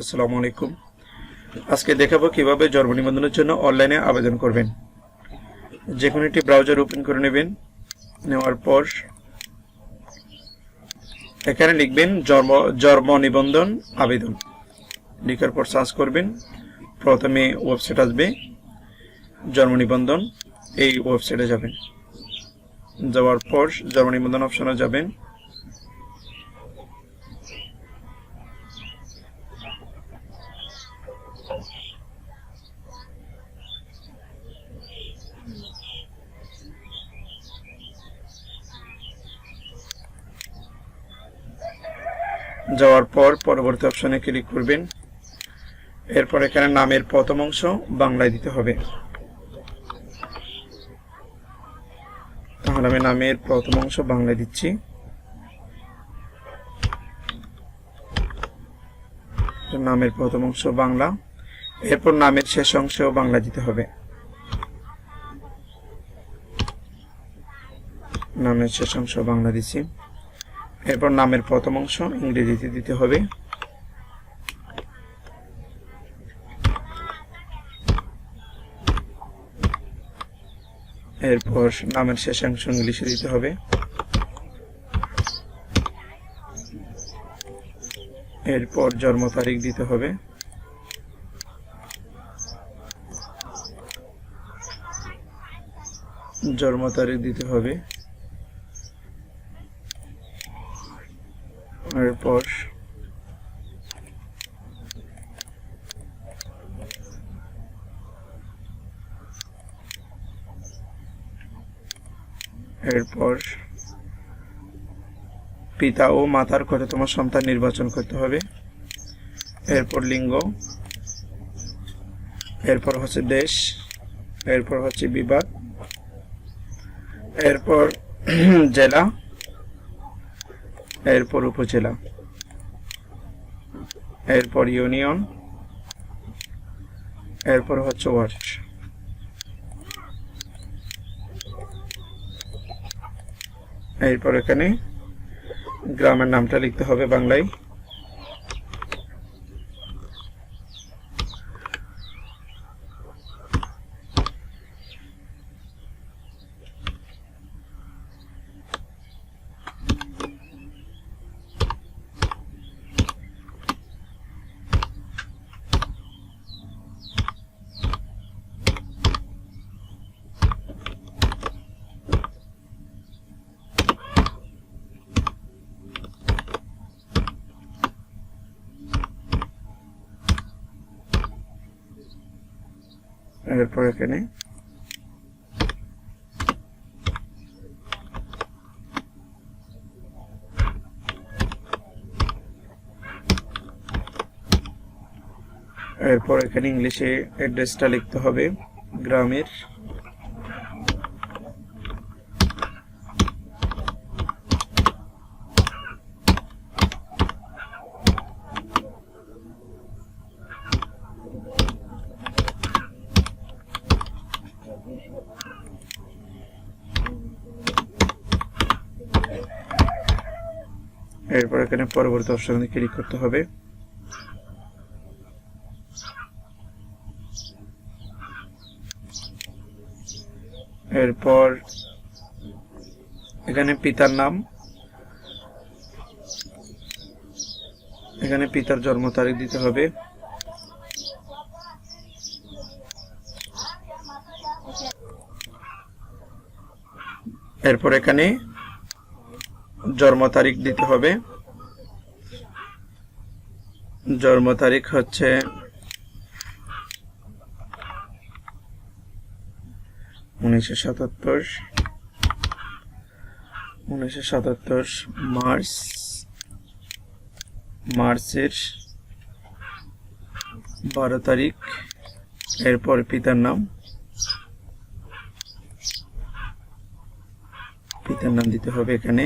আসসালামু আলাইকুম। আজকে দেখাবো কিভাবে জন্ম নিবন্ধনের জন্য অনলাইনে আবেদন করবেন। যে কোনো একটি ব্রাউজার ওপেন করে নেবেন। নেওয়ার পর এখানে লিখবেন জন্ম নিবন্ধন আবেদন। লিখার পর সার্চ করবেন। প্রথমে ওয়েবসাইট আসবে জন্ম নিবন্ধন, এই ওয়েবসাইটে যাবেন। যাওয়ার পর জন্ম নিবন্ধন অপশনে যাবেন। যাওয়ার পর পরবর্তী অপশনে ক্লিক করবেন। এরপর এখানে নামের প্রথম অংশ বাংলায় দিতে হবে। তাহলে আমি নামের প্রথম অংশ বাংলায় দিচ্ছি। নামের প্রথম অংশ বাংলা। এরপর নামের শেষ অংশও বাংলা দিতে হবে। নামের শেষ অংশ বাংলা দিচ্ছি। এরপর নামের প্রথম অংশ ইংরেজিতে দিতে হবে। এরপর নামের শেষ অংশ ইংলিশে দিতে হবে। এরপর জন্ম তারিখ দিতে হবে। জন্ম তারিখ দিতে হবে। এরপর পিতা ও মাতার কততম সন্তান নির্বাচন করতে হবে। এরপর লিঙ্গ, এরপর হচ্ছে দেশ, এরপর হচ্ছে বিভাগ, এরপর জেলা, এরপর উপজেলা, এরপর ইউনিয়ন, এরপর হচ্ছে ওয়ার্ড। এরপর এখানে গ্রামের নামটা লিখতে হবে বাংলায়। এরপর এখানে ইংলিশে অ্যাড্রেসটা লিখতে হবে গ্রামের। এরপর এখানে পরবর্তী অপশনে ক্লিক করতে হবে। এরপর এখানে পিতার নাম, এখানে পিতার জন্ম তারিখ দিতে হবে। এরপর এখানে জন্ম তারিখ দিতে হবে। জন্ম তারিখ হচ্ছে 1977 মার্চের 12 তারিখ। এরপর পিতার নাম দিতে হবে। এখানে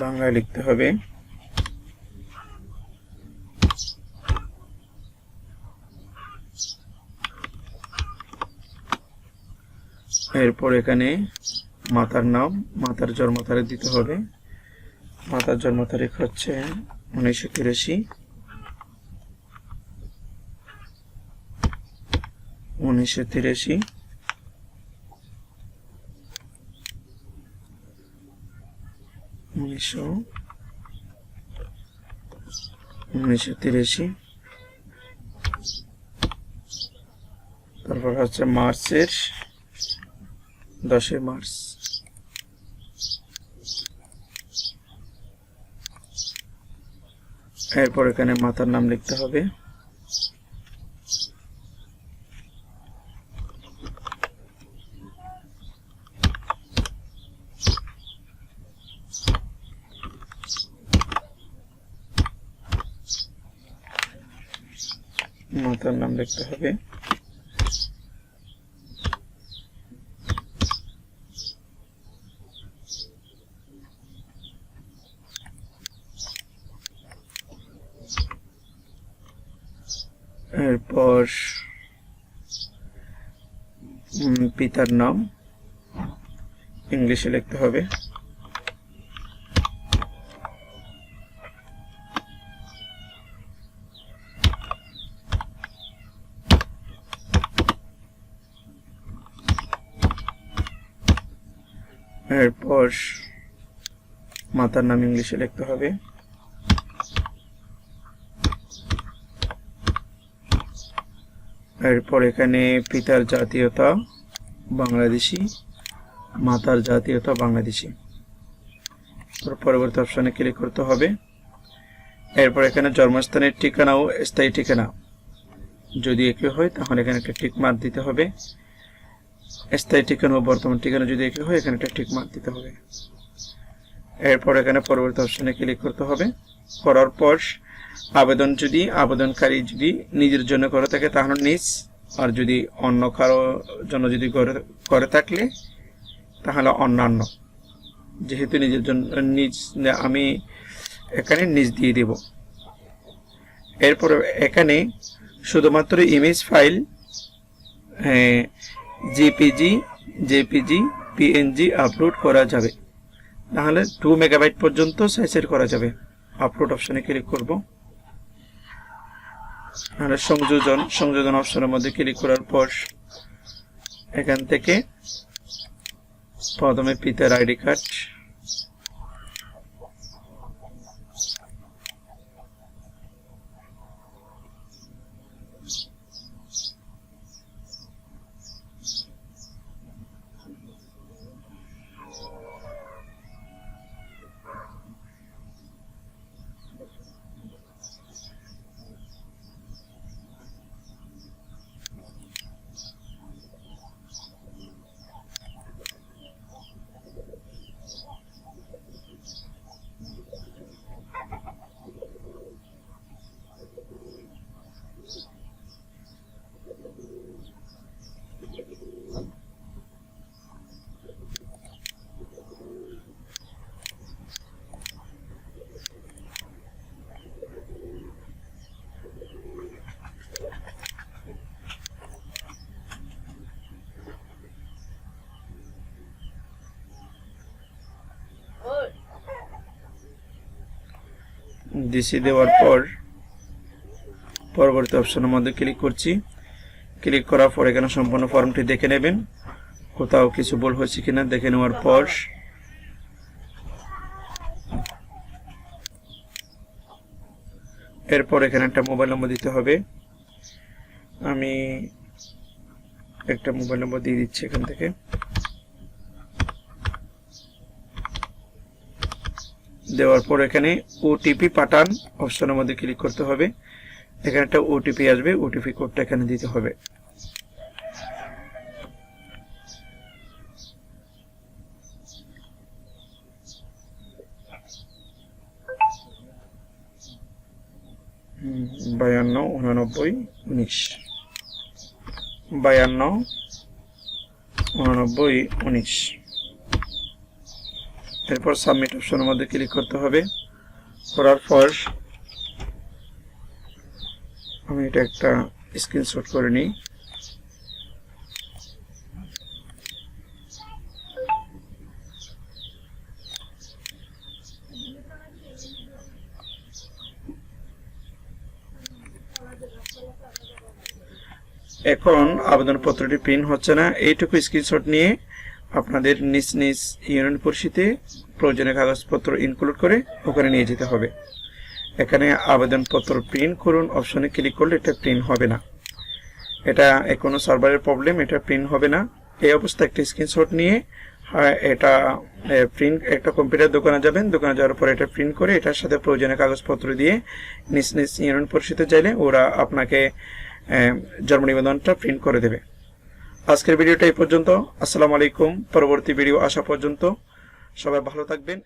বাংলায় লিখতে হবে। এরপর এখানে মাতার নাম, মাতার জন্ম তারিখ দিতে হবে। মাতার জন্ম তারিখ হচ্ছে 1983 1983 1983 তারপর হচ্ছে মার্চের 10 মার্চ এরপর এখানে মাতার নাম লিখতে হবে মাতার নাম লিখতে হবে এরপর পিতার নাম ইংলিশে লিখতে হবে এরপর মাতার নাম ইংলিশে লিখতে হবে এরপর এখানে পিতার জাতীয়তা বাংলাদেশি মাতার জাতীয়তা বাংলাদেশি পরবর্তী অপশনে ক্লিক করতে হবে এরপর এখানে জন্মস্থানের ঠিকানা ও স্থায়ী ঠিকানা যদি একই হয় তাহলে এখানে একটা টিক মার্ক দিতে হবে স্থায়ী ঠিকানা ও বর্তমান ঠিকানা যদি একই হয় এখানে একটা টিক মার্ক দিতে হবে এরপর এখানে পরবর্তী অপশনে ক্লিক করতে হবে করার পর আবেদনকারী যদি নিজের জন্য করে থাকে তাহলে নিজ আর যদি অন্য কারো জন্য যদি করে থাকলে তাহলে অন্যান্য যেহেতু নিজের জন্য আমি এখানে নিজ দিয়ে দেব এরপর এখানে শুধুমাত্র image file JPG PNG upload করা যাবে তাহলে 2 মেগাবাইট পর্যন্ত সাইজের করা যাবে আপলোড অপশনে ক্লিক করব আর সংযোজন অপশনের মধ্যে ক্লিক করার পর এখান থেকে প্রথমে পিতার আইডি কার্ড ডিসি দেওয়ার পর পরবর্তী অপশনের মধ্যে ক্লিক করছি ক্লিক করার পর এখানে সম্পূর্ণ ফর্মটি দেখে নেবেন কোথাও কিছু ভুল হয়েছে কিনা দেখে নেওয়ার পর এরপর এখানে একটা মোবাইল নম্বর দিতে হবে আমি একটা মোবাইল নম্বর দিয়ে দিচ্ছি এখান থেকে দেওয়ার পর এখানে ওটিপি পাঠান অপশনের মধ্যে ক্লিক করতে হবে এখানে একটা ওটিপি আসবে ওটিপি কোডটা এখানে দিতে হবে বায়ান্ন 89 19 52 89 19 এরপর সাবমিট অপশনের মধ্যে ক্লিক করতে হবে করার পর আমি এটা একটা স্ক্রিনশট করে নিই এখন আবেদনপত্রটি প্রিন্ট হচ্ছে না, এইটুকু স্ক্রিনশট নিয়ে আপনাদের নিজ নিজ ইউনিয়ন পরিষদে প্রয়োজনীয় কাগজপত্র ইনক্লুড করে ওখানে নিয়ে যেতে হবে। এখানে আবেদনপত্র প্রিন্ট করুন অপশনে ক্লিক করলে এটা প্রিন্ট হবে না, এটা কোনো সার্ভারের প্রবলেম, এটা প্রিন্ট হবে না। এই অবস্থায় একটা স্ক্রিনশট নিয়ে এটা প্রিন্ট একটা কম্পিউটার দোকানে যাবেন, দোকানে যাওয়ার পর এটা প্রিন্ট করে এটার সাথে প্রয়োজনীয় কাগজপত্র দিয়ে নিজ নিজ ইউনিয়ন পরিষদে চাইলে ওরা আপনাকে জন্ম নিবন্ধনটা প্রিন্ট করে দেবে। আজকের ভিডিওটা এই পর্যন্ত। আসসালামু আলাইকুম। পরবর্তী ভিডিও আসা পর্যন্ত সবাই ভালো থাকবেন।